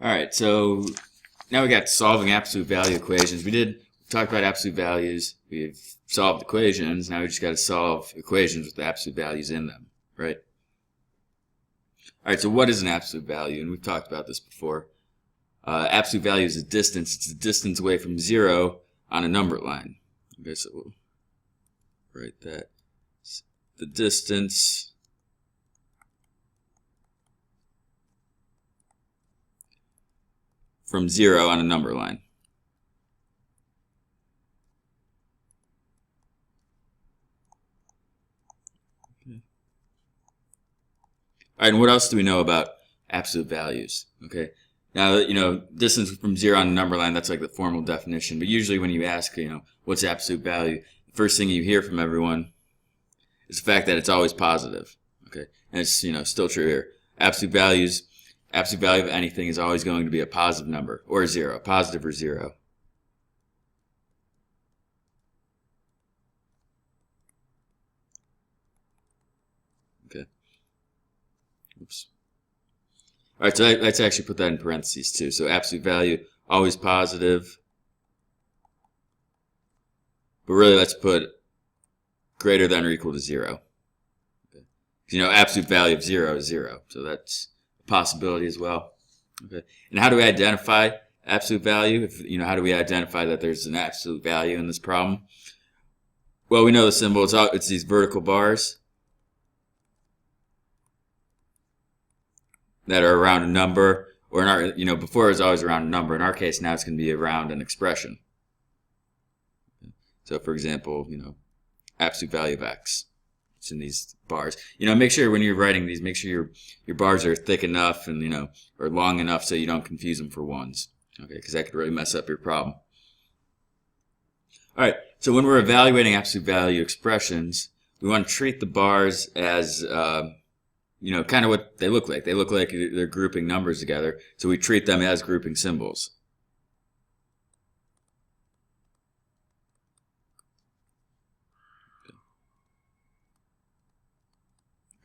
Alright, so now we got solving absolute value equations. We talked about absolute values, we've solved equations, now we just got to solve equations with the absolute values in them, right? Alright, so what is an absolute value? And we've talked about this before. Absolute value is a distance. It's the distance away from 0 on a number line. Okay, so we'll write that. The distance from 0 on a number line. Okay. All right, and what else do we know about absolute values? Okay, now, distance from 0 on a number line, that's like the formal definition. But usually when you ask, what's absolute value, the first thing you hear from everyone is the fact that it's always positive. Okay, and it's, still true here. Absolute value of anything is always going to be a positive number, or 0, positive or 0. Okay. Oops. All right, so let's actually put that in parentheses too. So absolute value, always positive. But really, let's put greater than or equal to 0. Okay. Absolute value of 0 is 0. So that's a possibility as well. Okay. And how do we identify absolute value? How do we identify that there's an absolute value in this problem? Well, we know the symbol. It's these vertical bars that are around a number, or in our, before it was always around a number. In our case, now it's going to be around an expression. So, for example, absolute value of x. It's in these bars. Make sure when you're writing these, make sure your bars are thick enough and, or long enough so you don't confuse them for ones. Okay, because that could really mess up your problem. All right, so when we're evaluating absolute value expressions, we want to treat the bars as kind of what they look like. They look like they're grouping numbers together, so we treat them as grouping symbols.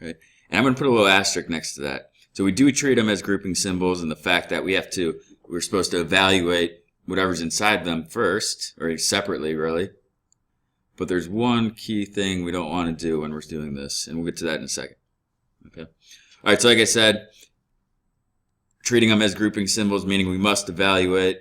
Okay. And I'm going to put a little asterisk next to that. So we do treat them as grouping symbols, and the fact that we're supposed to evaluate whatever's inside them first, or separately, really. But there's one key thing we don't want to do when we're doing this, and we'll get to that in a second. Okay. All right, so like I said, treating them as grouping symbols, meaning we must evaluate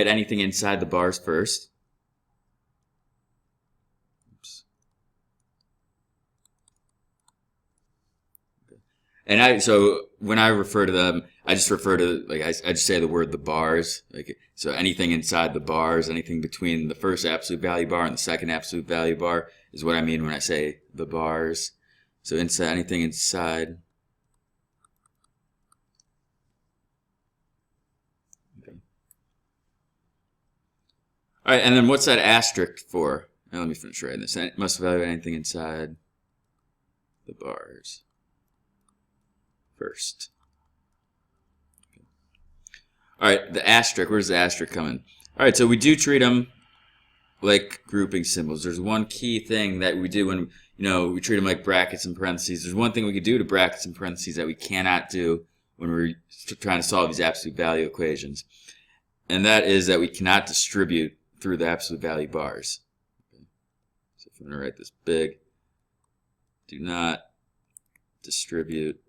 anything inside the bars first. Oops. Okay. And so when I refer to them, I just refer to, I just say the word the bars. So anything inside the bars, anything between the first absolute value bar and the second absolute value bar is what I mean when I say the bars. So anything inside. Okay. All right, and then what's that asterisk for? Now let me finish writing this. It must evaluate anything inside the bars first. All right, the asterisk, where's the asterisk come in? All right, so we do treat them like grouping symbols. There's one key thing that we do when, we treat them like brackets and parentheses. There's one thing we could do to brackets and parentheses that we cannot do when we're trying to solve these absolute value equations. And that is that we cannot distribute through the absolute value bars. Okay. So if I'm going to write this big, do not distribute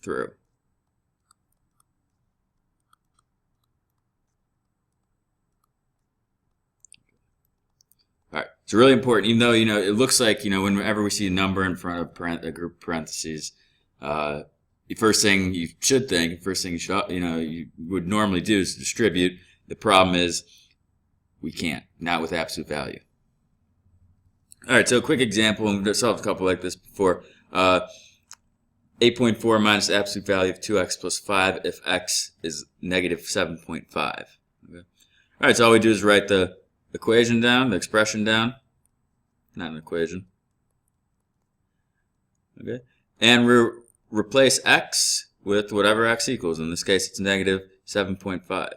through. All right, it's really important, even though, it looks like, whenever we see a number in front of a group of parentheses, the first thing you would normally do is distribute. The problem is we can't, not with absolute value. All right, so a quick example, and we've solved a couple like this before. 8.4 minus the absolute value of 2x plus 5 if x is negative 7.5. Okay. All right, so all we do is write the equation down, the expression down, not an equation. Okay, and replace x with whatever x equals. In this case, it's negative 7.5.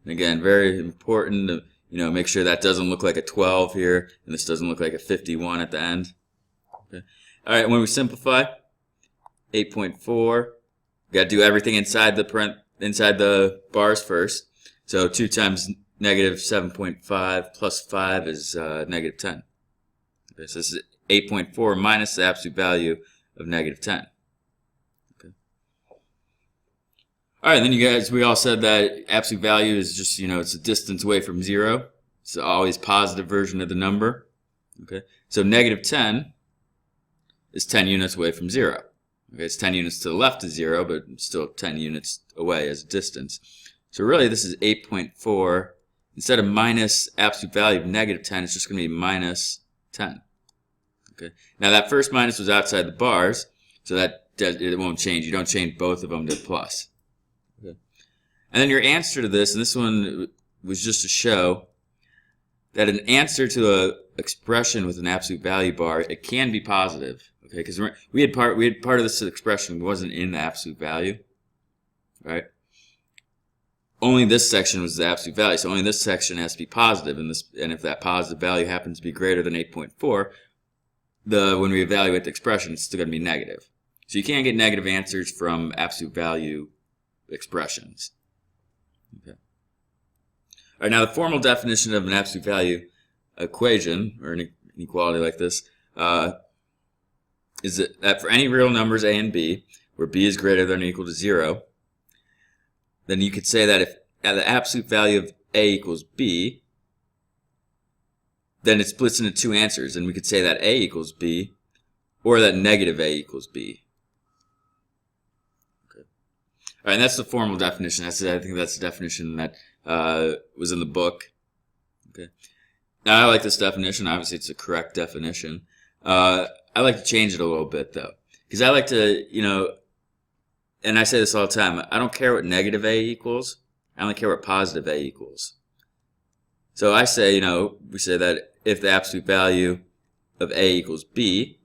And again, very important to make sure that doesn't look like a 12 here, and this doesn't look like a 51 at the end. Okay. All right, when we simplify, 8.4, we got to do everything inside the bars first. So 2 times negative 7.5 plus 5 is negative 10. Okay, so this is 8.4 minus the absolute value of negative 10. Okay. All right, then we all said that absolute value is just, it's a distance away from 0. It's always positive version of the number. Okay, so negative 10 is 10 units away from 0. Okay, it's 10 units to the left of 0, but still 10 units away as a distance. So really, this is 8.4. Instead of minus absolute value of negative 10, it's just going to be minus 10. Okay. Now that first minus was outside the bars, so it won't change. You don't change both of them to plus. Okay. And then your answer to this, and this one was just to show that an answer to a expression with an absolute value bar, it can be positive. Okay, because we had part of this expression wasn't in the absolute value, right? Only this section was the absolute value, so only this section has to be positive, and if that positive value happens to be greater than 8.4, when we evaluate the expression, it's still going to be negative. So you can't get negative answers from absolute value expressions. Okay. All right, now the formal definition of an absolute value equation, or an inequality like this, is that for any real numbers a and b, where b is greater than or equal to 0, then you could say that if the absolute value of a equals b, then it splits into two answers, and we could say that a equals b, or that negative a equals b. Okay. All right, and that's the formal definition. I think that's the definition that was in the book. Okay. Now I like this definition. Obviously, it's a correct definition. I like to change it a little bit though, because I like to, and I say this all the time. I don't care what negative a equals. I only care what positive a equals. So I say, we say that if the absolute value of a equals b,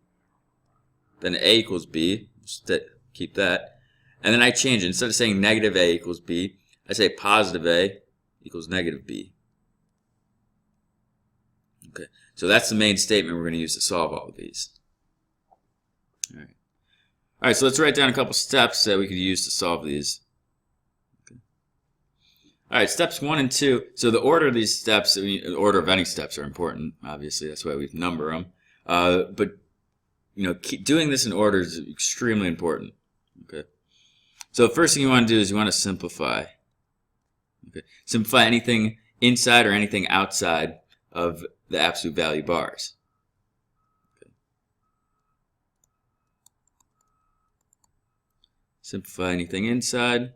then a equals b. Keep that, and then I change it. Instead of saying negative a equals b, I say positive a equals negative b. Okay, so that's the main statement we're going to use to solve all of these. All right, so let's write down a couple steps that we could use to solve these. Okay. All right, steps 1 and 2. So the order of these steps, the order of any steps are important, obviously. That's why we number them. But, doing this in order is extremely important. Okay. So the first thing you want to do is you want to simplify. Okay. Simplify anything inside or anything outside of the absolute value bars. Okay. Simplify anything inside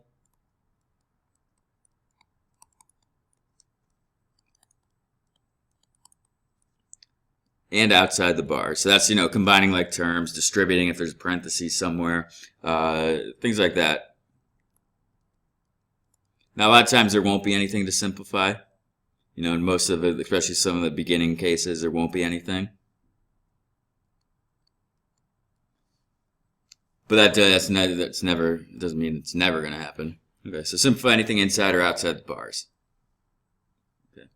and outside the bars. So that's, combining like terms, distributing if there's a parenthesis somewhere, things like that. Now, a lot of times there won't be anything to simplify. In most of it, especially some of the beginning cases, there won't be anything. But doesn't mean it's never going to happen. Okay, so simplify anything inside or outside the bars. Okay.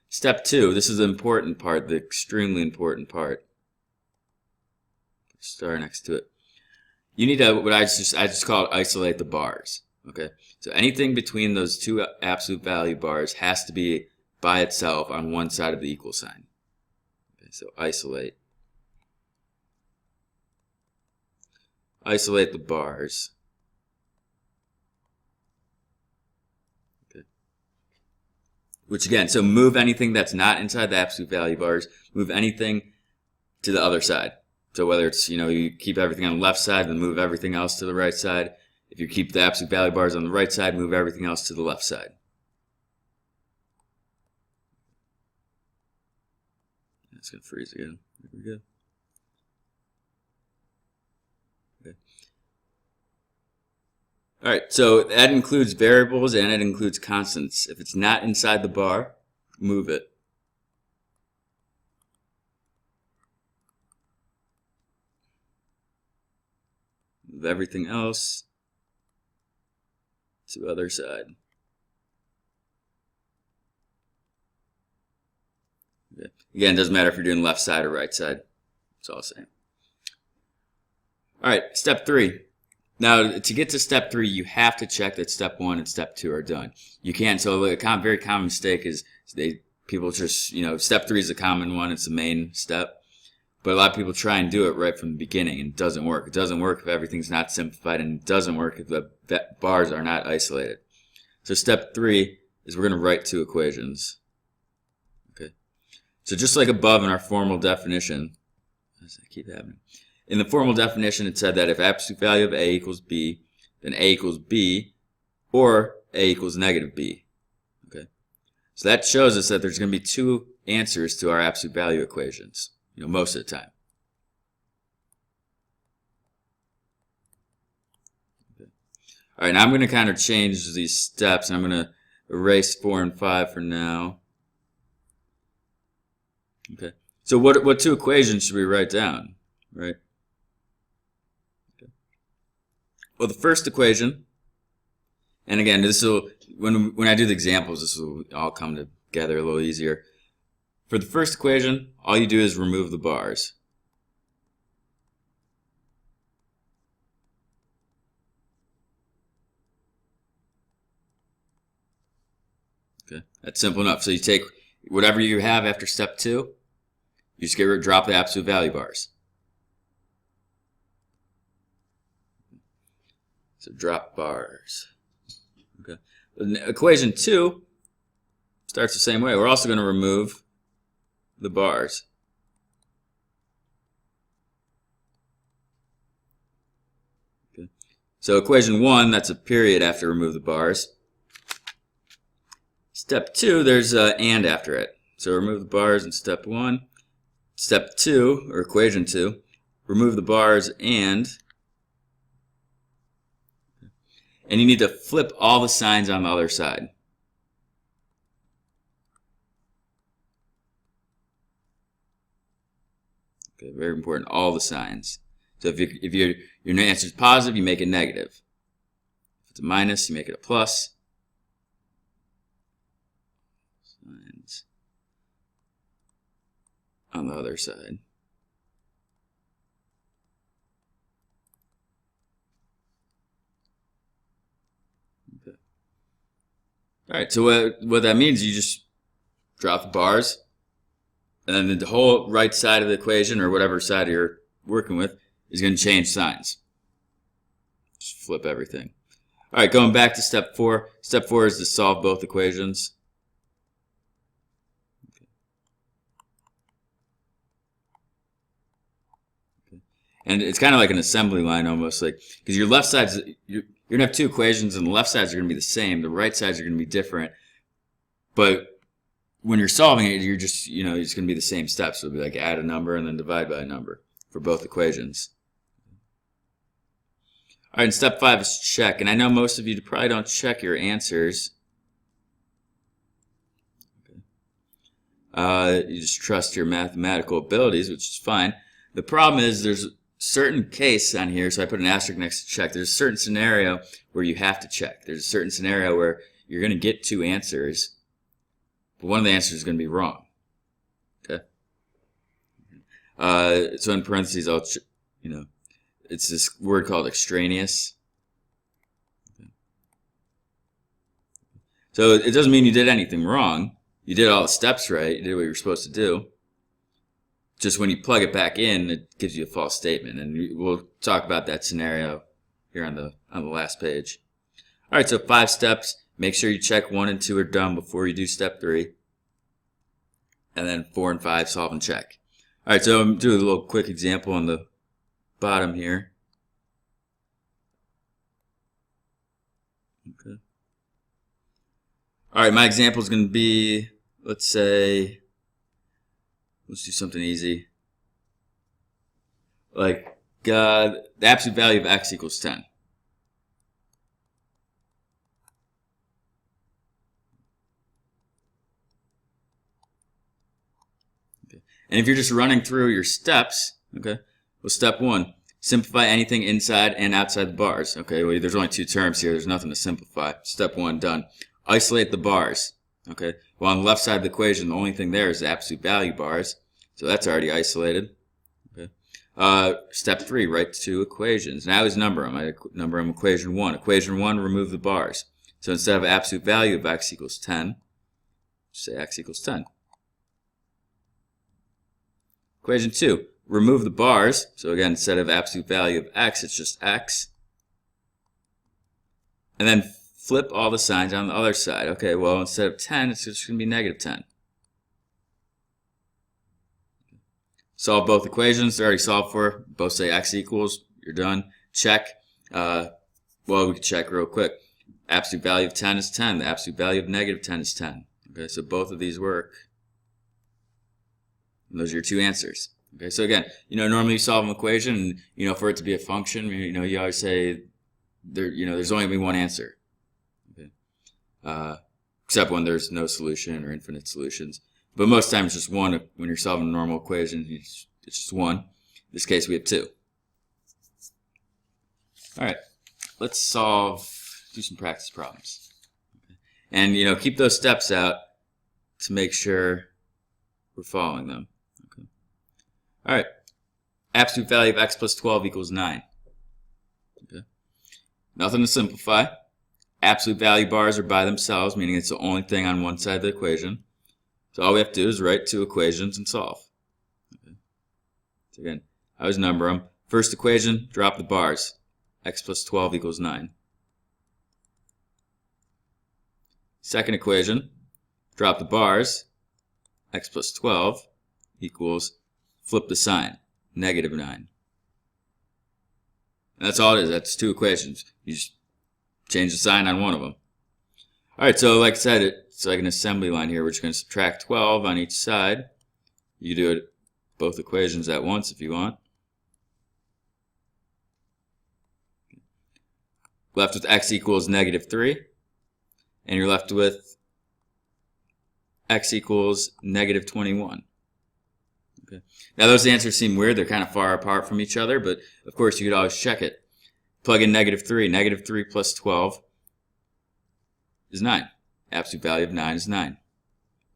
Step 2, this is the important part, the extremely important part. Star next to it. You need to, I just call it isolate the bars. Okay, so anything between those two absolute value bars has to be by itself on one side of the equal sign. Okay, so isolate. Isolate the bars. Okay. Which again, so move anything that's not inside the absolute value bars, move anything to the other side. So whether it's, you keep everything on the left side and move everything else to the right side. If you keep the absolute value bars on the right side, move everything else to the left side. It's going to freeze again. There we go. Okay. All right, so that includes variables and it includes constants. If it's not inside the bar, move it. Move everything else to the other side. Again, it doesn't matter if you're doing left side or right side. It's all the same. All right, step 3. Now, to get to step 3, you have to check that step 1 and step 2 are done. You can't. So a very common mistake is people just, step 3 is a common one. It's the main step. But a lot of people try and do it right from the beginning, and it doesn't work. It doesn't work if everything's not simplified, and it doesn't work if the bars are not isolated. So step 3 is we're going to write 2 equations. Okay. So just like above in our formal definition, what does that keep happening? In the formal definition, it said that if absolute value of A equals B, then A equals B, or A equals negative B. Okay. So that shows us that there's going to be 2 answers to our absolute value equations. Most of the time. Okay. All right, now I'm going to kind of change these steps, and I'm going to erase 4 and 5 for now. Okay. So what 2 equations should we write down, right? Okay. Well, the first equation, and again, this will when I do the examples, this will all come together a little easier. For the first equation, all you do is remove the bars. Okay, that's simple enough. So you take whatever you have after step 2, you just drop the absolute value bars. So drop bars. Okay. Equation 2 starts the same way. We're also going to remove the bars. Okay. So equation 1, that's a period after remove the bars. Step 2, there's and after it. So remove the bars in step 1. Step 2, or equation 2, remove the bars and you need to flip all the signs on the other side. Okay, very important, all the signs. So if your answer is positive, you make it negative. If it's a minus, you make it a plus. Signs on the other side. Okay. All right, so what that means, you just drop the bars, and then the whole right side of the equation, or whatever side you're working with, is going to change signs. Just flip everything. All right, going back to step 4. Step 4 is to solve both equations. Okay. And it's kind of like an assembly line almost, like because your left side's you're going to have 2 equations, and the left sides are going to be the same. The right sides are going to be different, but when you're solving it, you're just, it's going to be the same steps. So it'll be like add a number and then divide by a number for both equations. All right, and step 5 is check. And I know most of you probably don't check your answers. Okay. You just trust your mathematical abilities, which is fine. The problem is there's a certain case on here, so I put an asterisk next to check. There's a certain scenario where you have to check. There's a certain scenario where you're going to get 2 answers, but one of the answers is going to be wrong. Okay. So in parentheses, it's this word called extraneous. Okay. So it doesn't mean you did anything wrong. You did all the steps right. You did what you were supposed to do. Just when you plug it back in, it gives you a false statement, and we'll talk about that scenario here on the last page. All right. So 5 steps. Make sure you check 1 and 2 are done before you do step 3. And then 4 and 5, solve and check. All right, so I'm doing a little quick example on the bottom here. Okay. All right, my example is going to be, let's do something easy. Like, the absolute value of x equals 10. And if you're just running through your steps, okay, well, step 1, simplify anything inside and outside the bars. Okay, well, there's only 2 terms here. There's nothing to simplify. Step 1, done. Isolate the bars. Okay. Well, on the left side of the equation, the only thing there is the absolute value bars. So that's already isolated. Okay. Step 3, write two equations. Now I always number them. I number them equation 1. Equation 1, remove the bars. So instead of absolute value of x equals 10, say x equals 10. Equation 2, remove the bars. So again, instead of absolute value of x, it's just x. And then flip all the signs on the other side. Okay, well, instead of 10, it's just going to be negative 10. Solve both equations. They're already solved for. Both say x equals. You're done. Check. Well, we can check real quick. Absolute value of 10 is 10. The absolute value of negative 10 is 10. Okay, so both of these work. And those are your two answers. Okay, so again, normally you solve an equation, and, for it to be a function, you always say there's only going to be one answer. Okay, except when there's no solution or infinite solutions. But most of the time it's just one. When you're solving a normal equation, it's just one. In this case, we have two. All right, let's do some practice problems. Okay. And, keep those steps out to make sure we're following them. Okay. All right, absolute value of x plus 12 equals 9. Okay. Nothing to simplify. Absolute value bars are by themselves, meaning it's the only thing on one side of the equation. So all we have to do is write two equations and solve. Okay. So again, I always number them. First equation, drop the bars. X plus 12 equals 9. Second equation, drop the bars. X plus 12 equals, flip the sign, negative 9. And that's all it is. That's two equations. You just change the sign on one of them. All right, so like I said, it's like an assembly line here. We're just going to subtract 12 on each side. You do it both equations at once if you want. Left with x equals negative 3. And you're left with x equals negative 21. Okay. Now those answers seem weird. They're kind of far apart from each other, but of course you could always check it. Plug in negative 3. Negative 3 plus 12 is 9. Absolute value of 9 is 9.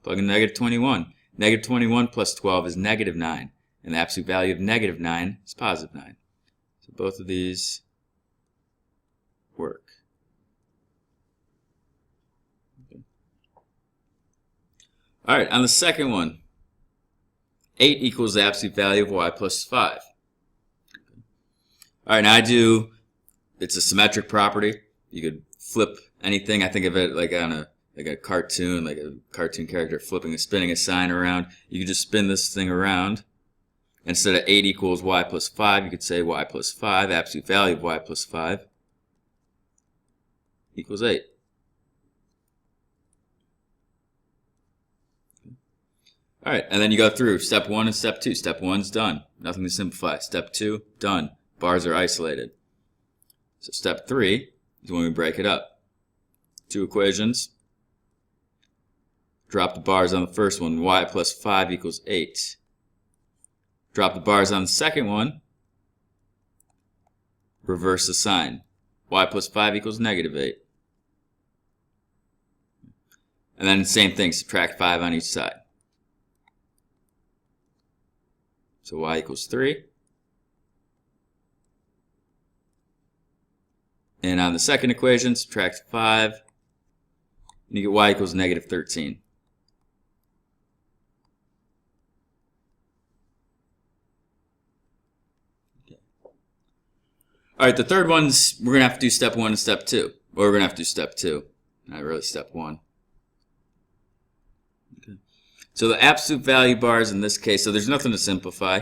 Plug in negative 21. Negative 21 plus 12 is negative 9. And the absolute value of negative 9 is positive 9. So both of these work. Okay. All right, on the second one, 8 equals the absolute value of y plus 5. Okay. All right, now it's a symmetric property. You could flip anything. I think of it like a cartoon, like a cartoon character spinning a sign around. You could just spin this thing around. Instead of 8 equals y plus 5, you could say y plus 5, absolute value of y plus 5 equals 8. All right, and then you go through step 1 and step 2. Step 1's done. Nothing to simplify. Step 2, done. Bars are isolated. So step 3 is when we break it up. Two equations. Drop the bars on the first one. Y plus 5 equals 8. Drop the bars on the second one. Reverse the sign. Y plus 5 equals negative 8. And then the same thing, subtract 5 on each side. So y equals 3. And on the second equation, subtract 5. And you get y equals negative 13. Okay. All right, the third one's, we're going to have to do step 1 and step 2. Or we're going to have to do step 2. Not really step 1. Okay. So the absolute value bars in this case, so there's nothing to simplify.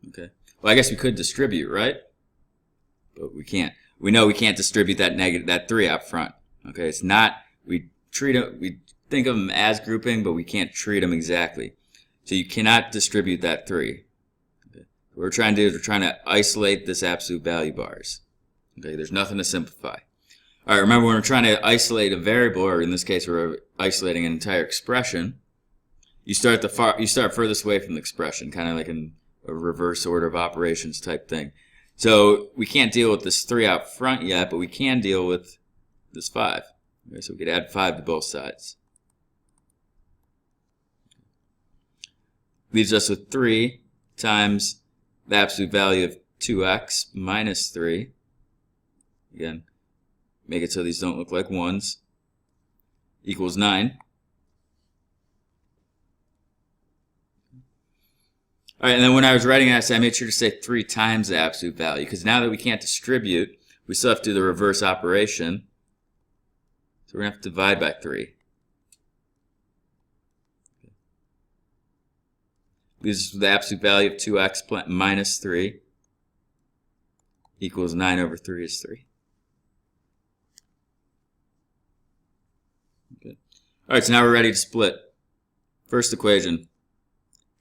Okay. Well, I guess we could distribute, right? But we can't. We know we can't distribute that 3 up front. Okay, it's not, we think of them as grouping, but we can't treat them exactly. So you cannot distribute that 3. Okay. What we're trying to do is we're trying to isolate this absolute value bars. Okay, there's nothing to simplify. All right, remember when we're trying to isolate a variable, or in this case we're isolating an entire expression, you start furthest away from the expression, kind of like in a reverse order of operations type thing. So we can't deal with this 3 out front yet, but we can deal with this 5. Okay, so we could add 5 to both sides. leaves us with 3 times the absolute value of 2x minus 3. Again, make it so these don't look like 1s. Equals 9. All right, and then when I was writing this, I made sure to say 3 times the absolute value, because now that we can't distribute, we still have to do the reverse operation. So we're going to have to divide by 3. Leaves us with the absolute value of 2x minus 3 equals 9 over 3 is 3. Okay. All right, so now we're ready to split. First equation,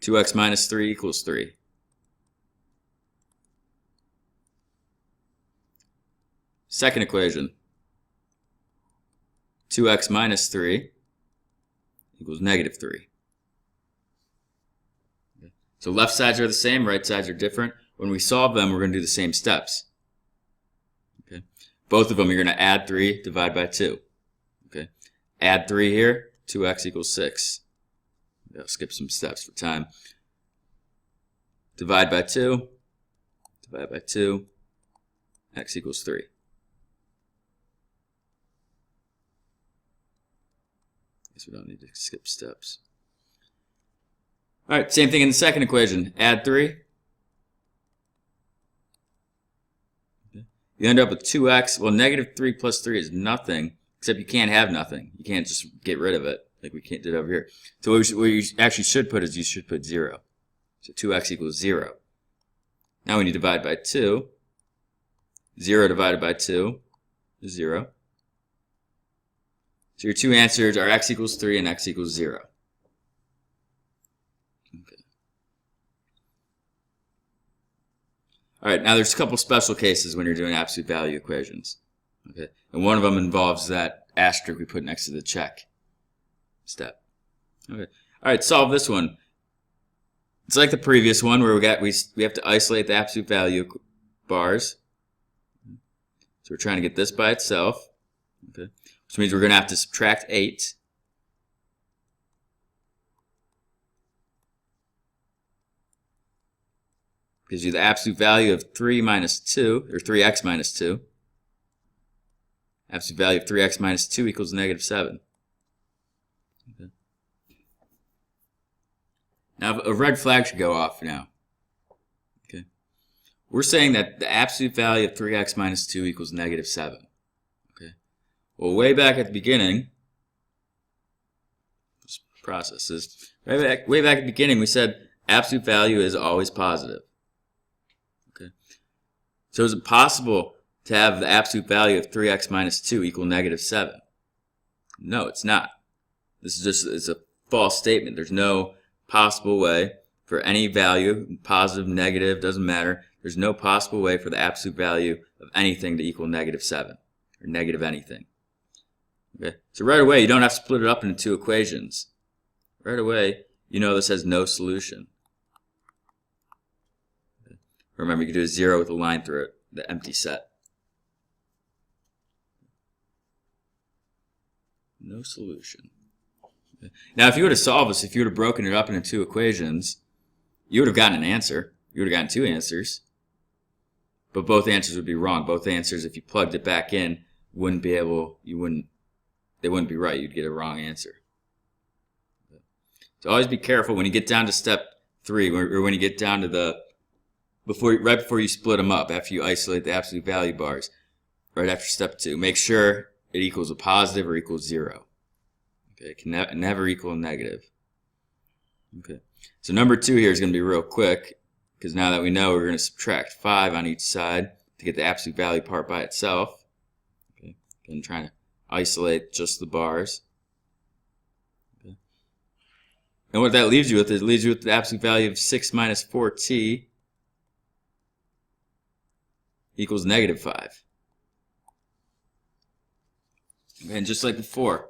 2x minus 3 equals 3. Second equation, 2x minus 3 equals negative 3. Okay. So left sides are the same, right sides are different. When we solve them, we're going to do the same steps. Okay. Both of them, you're going to add 3, divide by 2. Okay. Add 3 here, 2x equals 6. I'll skip some steps for time. Divide by 2, x equals 3. Guess we don't need to skip steps. All right, same thing in the second equation. Add 3. Okay. You end up with 2x. Well, negative 3 plus 3 is nothing, except you can't have nothing. You can't just get rid of it like we can't do it over here. So what you actually should put is you should put 0. So 2x equals 0. Now when you divide by 2, 0 divided by 2 is 0. So your two answers are x equals 3 and x equals 0. Okay. All right, now there's a couple special cases when you're doing absolute value equations. Okay, and one of them involves that asterisk we put next to the check step. Okay. All right, solve this one. It's like the previous one where we have to isolate the absolute value bars. So we're trying to get this by itself. Okay. Which means we're going to have to subtract 8. Gives you the absolute value of 3 minus 2, or 3x minus 2. Absolute value of 3x minus 2 equals negative 7. Okay. Now a red flag should go off now. Okay. We're saying that the absolute value of 3x minus 2 equals negative 7. Okay. Well, way back at the beginning, processes, way back at the beginning, we said absolute value is always positive. Okay. So is it possible to have the absolute value of 3x minus 2 equal negative 7? No, it's not. This is just, it's a false statement. There's no possible way for any value, positive, negative, doesn't matter. There's no possible way for the absolute value of anything to equal negative 7, or negative anything. Okay, so right away, you don't have to split it up into two equations. Right away, you know this has no solution. Okay. Remember, you can do a 0 with a line through it, the empty set. No solution. Okay. Now, if you would have solved this, if you would have broken it up into two equations, you would have gotten an answer. You would have gotten two answers. But both answers would be wrong. Both answers, if you plugged it back in, they wouldn't be right. You'd get a wrong answer. So always be careful when you get down to step 3, or when you get down to right before you split them up, after you isolate the absolute value bars, right after step 2, make sure it equals a positive or equals 0. Okay, it can never equal a negative. Okay, so number 2 here is going to be real quick, because now that we know, we're going to subtract 5 on each side to get the absolute value part by itself. Okay, and trying to isolate just the bars. Okay. And what that leaves you with is, it leaves you with the absolute value of 6 minus 4t equals negative 5. And just like before,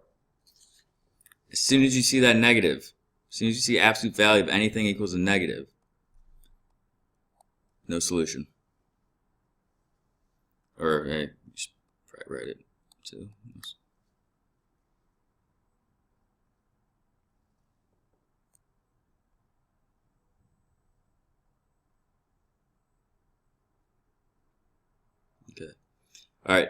as soon as you see that negative, as soon as you see absolute value of anything equals a negative, no solution. Or, hey, you should probably write it too. All right.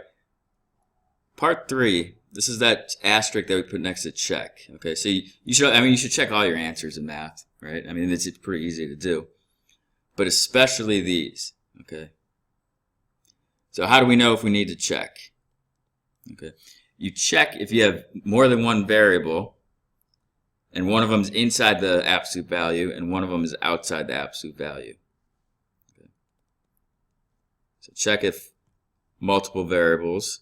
Part 3. This is that asterisk that we put next to check. Okay, so you should check all your answers in math, right? I mean, it's pretty easy to do, but especially these. Okay. So how do we know if we need to check? Okay, you check if you have more than one variable, and one of them is inside the absolute value, and one of them is outside the absolute value. Okay. So check if multiple variables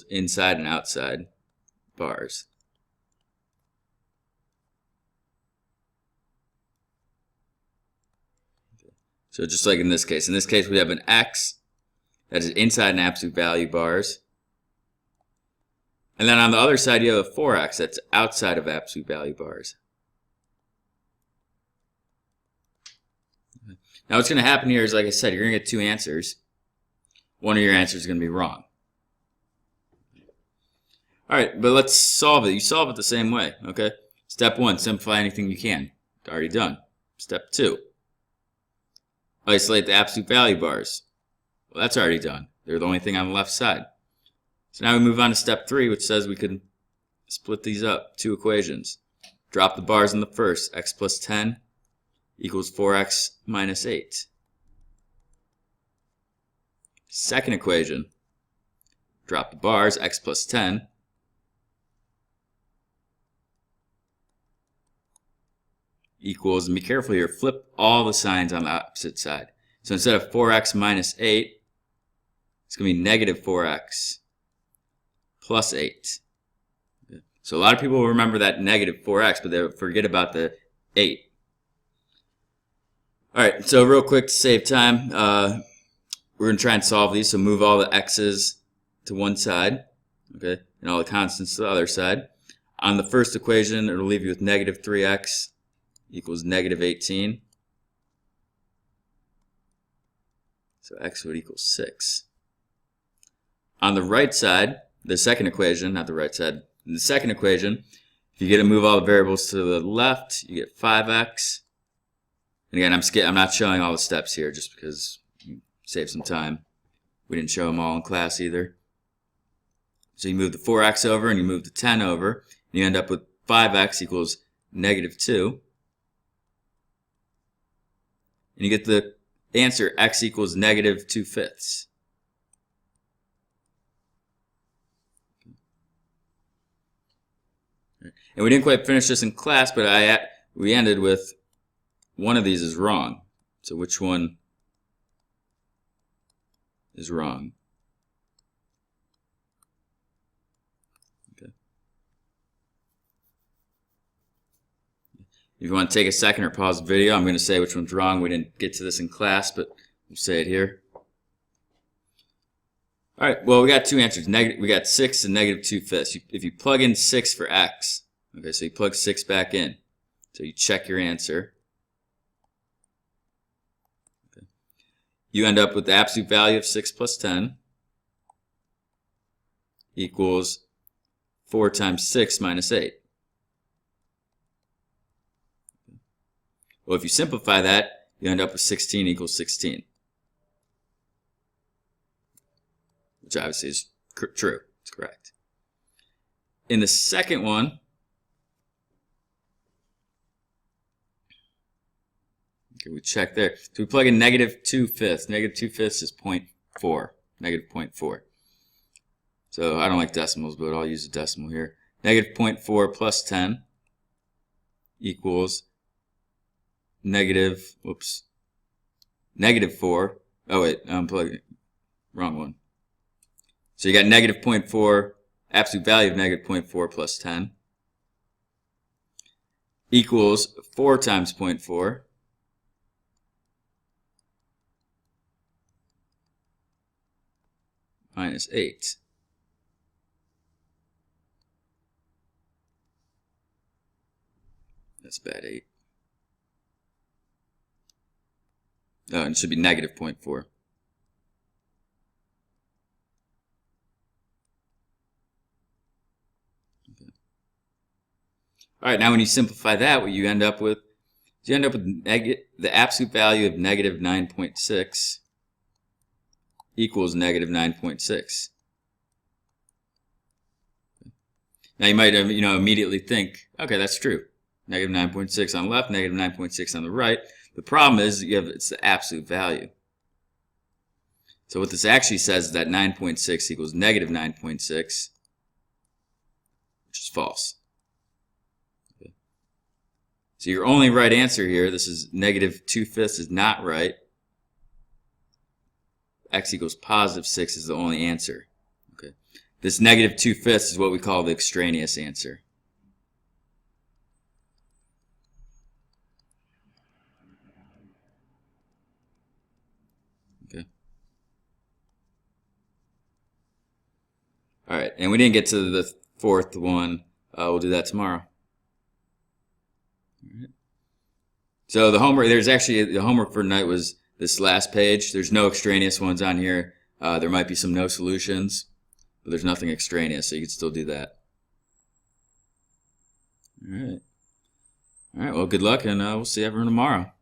inside and outside bars. So just like in this case we have an x that is inside an absolute value bars. And then on the other side you have a 4x that's outside of absolute value bars. Now what's going to happen here is, like I said, you're going to get two answers. One of your answers is going to be wrong. Alright, but let's solve it. You solve it the same way, okay? Step 1, simplify anything you can. Already done. Step 2, isolate the absolute value bars. Well, that's already done. They're the only thing on the left side. So now we move on to step 3, which says we can split these up. Two equations. Drop the bars in the first. X plus 10 equals 4x minus 8. Second equation. Drop the bars. X plus 10 equals, and be careful here, flip all the signs on the opposite side. So instead of 4x minus 8, it's going to be negative 4x plus 8. So a lot of people will remember that negative 4x, but they'll forget about the 8. Alright, so real quick to save time, we're going to try and solve these. So move all the x's to one side, okay, and all the constants to the other side. On the first equation, it'll leave you with negative 3x equals negative 18. So x would equal 6. On the right side, the second equation, not the right side, in the second equation, if you get to move all the variables to the left, you get 5x. And again, I'm not showing all the steps here just because you save some time. We didn't show them all in class either. So you move the 4x over and you move the 10 over, and you end up with 5x equals negative 2. And you get the answer, x equals negative 2/5. And we didn't quite finish this in class, but we ended with one of these is wrong. So which one is wrong? Okay. If you want to take a second or pause the video, I'm going to say which one's wrong. We didn't get to this in class, but we'll say it here. All right, well, we got two answers. We got 6 and negative 2/5. If you plug in 6 for x, okay, so you plug 6 back in. So you check your answer. Okay. You end up with the absolute value of 6 plus 10 equals 4 times 6 minus 8. Well, if you simplify that, you end up with 16 equals 16. Which obviously is true. It's correct. In the second one, okay, we check there. So we plug in negative 2/5. Negative 2/5 is 0.4. Negative 0.4. So I don't like decimals, but I'll use a decimal here. Negative 0.4 plus 10 equals negative 4. Oh wait, I'm plugging wrong one. So you got negative 0.4, absolute value of negative 0.4 plus 10 equals 4 times 0.4 minus 8. That's bad 8. Oh, and it should be negative 0.4. All right, now when you simplify that, what you end up with is the absolute value of negative 9.6 equals negative 9.6. Now you might immediately think, okay, that's true. Negative 9.6 on the left, negative 9.6 on the right. The problem is it's the absolute value. So what this actually says is that 9.6 equals negative 9.6, which is false. Okay. So your only right answer here, this is negative 2/5 is not right. X equals positive 6 is the only answer. Okay. This negative 2/5 is what we call the extraneous answer. Okay. All right, and we didn't get to the fourth one. We'll do that tomorrow. All right. So the homework, the homework for tonight was this last page. There's no extraneous ones on here. There might be some no solutions, but there's nothing extraneous, so you can still do that. All right. All right, well, good luck, and we'll see everyone tomorrow.